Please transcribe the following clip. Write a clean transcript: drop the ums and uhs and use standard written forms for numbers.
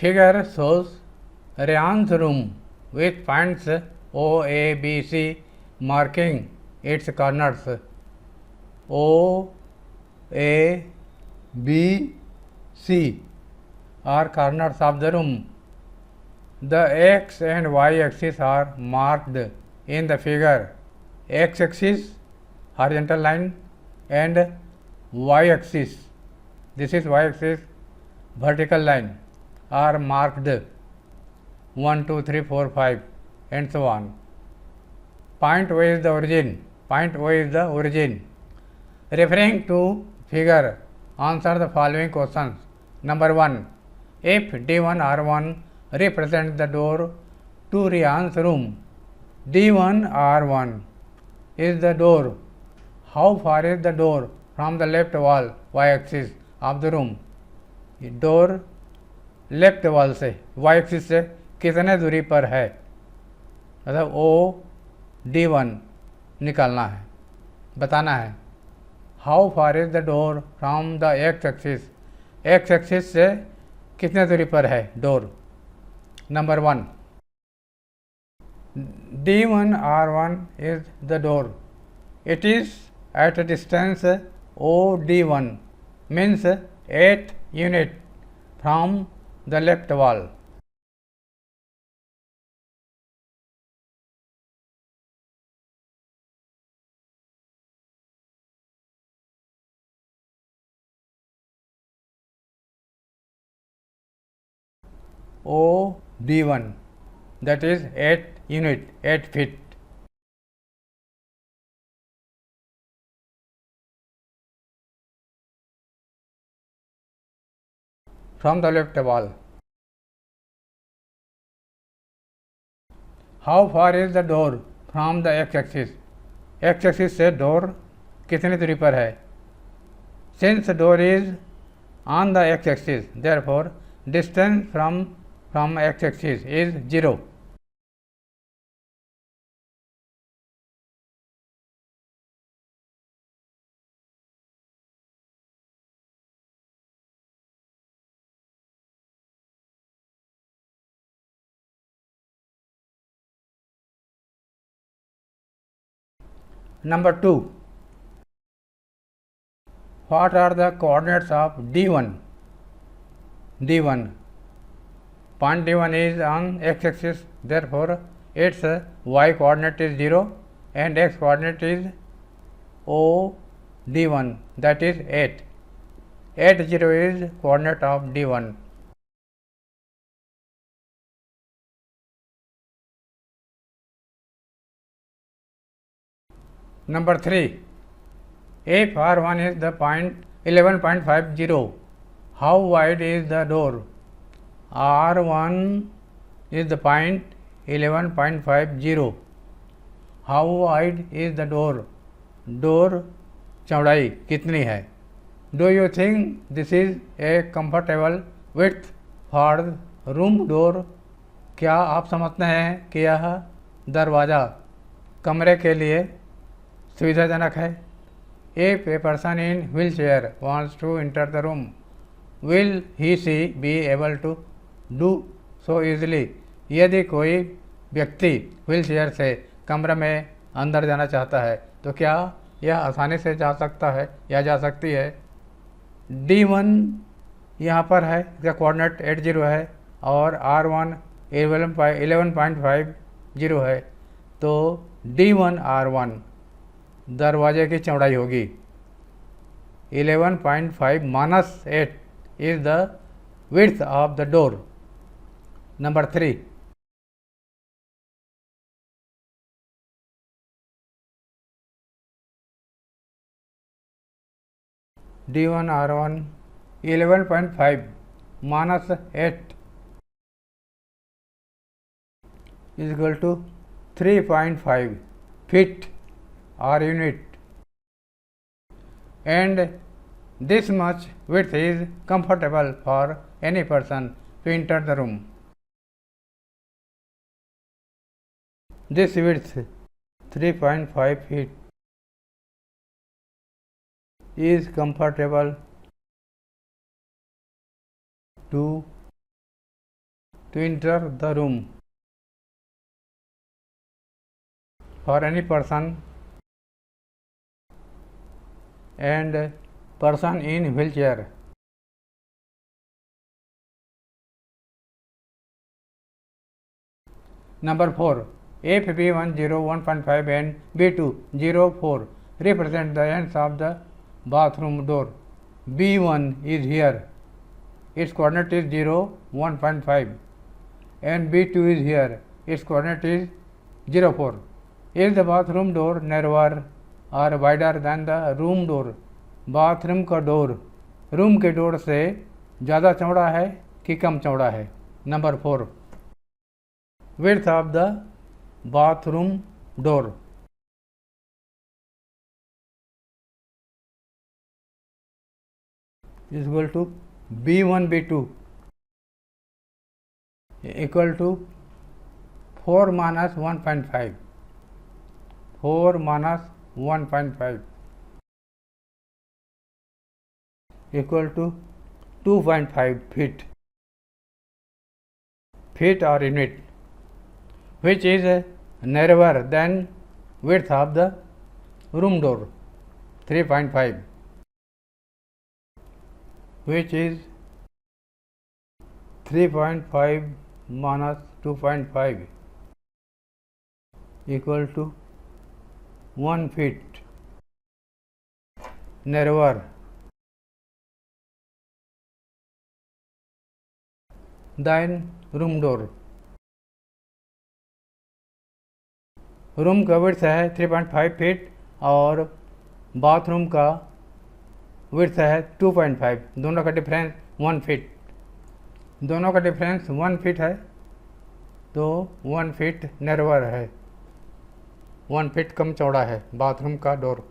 Figure shows Ryan's room with points O, A, B, C marking its corners. O, A, B, C are corners of the room. The x and y axis are marked in the figure. X axis horizontal line and y axis, this is y axis vertical line, are marked 1, 2, 3, 4, 5 and so on. Point O is the origin. Point O is the origin. Referring to figure, answer the following questions. Number 1. If D1R1 represents the door to Ryan's room, D1R1 is the door. How far is the door from the left wall y-axis of the room? Door left wall से Y axis से कितने दूरी पर है, मतलब OD1 निकालना है, बताना है. How far is the door from the x axis, x axis से कितने दूरी पर है door. Number 1. D1R1 is the door. It is at a distance OD1 means 8 unit from the left wall. OD1, that is 8 unit, 8 feet. From the left wall. How far is the door from the x axis? X axis से door कितनी दूरी पर है? Since door is on the x axis, therefore distance from x axis is 0. Number 2. What are the coordinates of D1? D1. Point D1 is on x axis, therefore its y coordinate is 0 and x coordinate is OD1, that is 8. 8, 0 is coordinate of D1. Number 3. If R1 is the point 11.50, how wide is the door? R1 is the point 11.50. How wide is the door? Door चौड़ाई कितनी है? Do you think this is a comfortable width for room door? क्या आप समझते हैं कि यह दरवाज़ा कमरे के लिए सुविधाजनक है? If a person in wheelchair wants to enter the room, will he she be able to do so easily? यदि कोई व्यक्ति व्हीलचेयर से कमरे में अंदर जाना चाहता है तो क्या यह आसानी से जा सकता है या जा सकती है? D1 यहाँ पर है, इसका कोऑर्डिनेट 80 है और R1 11.50 है, तो D1R1 दरवाजे की चौड़ाई होगी 11.5 minus 8 is the width of the door. Number 3. D1R1 11.5 minus 8 is equal to 3.5 feet or unit, and this much width is comfortable for any person to enter the room. This width 3.5 feet is comfortable to to enter the room. For any person and person in wheelchair. Number 4. If B1 0 1.5 and B2 0 4 represent the ends of the bathroom door. B1 is here. Its coordinate is 0 1.5 and B2 is here. Its coordinate is 0 4. Is the bathroom door narrower or wider than the room door? Bathroom का door room के door से ज़्यादा चौड़ा है कि कम चौड़ा है? Number 4. Width of the bathroom door. Is equal to B1 B2 equal to 4 minus 1.5. 4 minus 1.5 equal to 2.5 feet. Feet or unit. Which is narrower than width of the room door? 3.5. Which is 3.5 minus 2.5 equal to 1 feet. Narrower than room door. Room का width है 3.5 feet और bathroom का width है 2.5. दोनों का difference 1 feet. दोनों का difference 1 feet है तो 1 फीट नैरोअर है, 1 फीट कम चौड़ा है बाथरूम का डोर.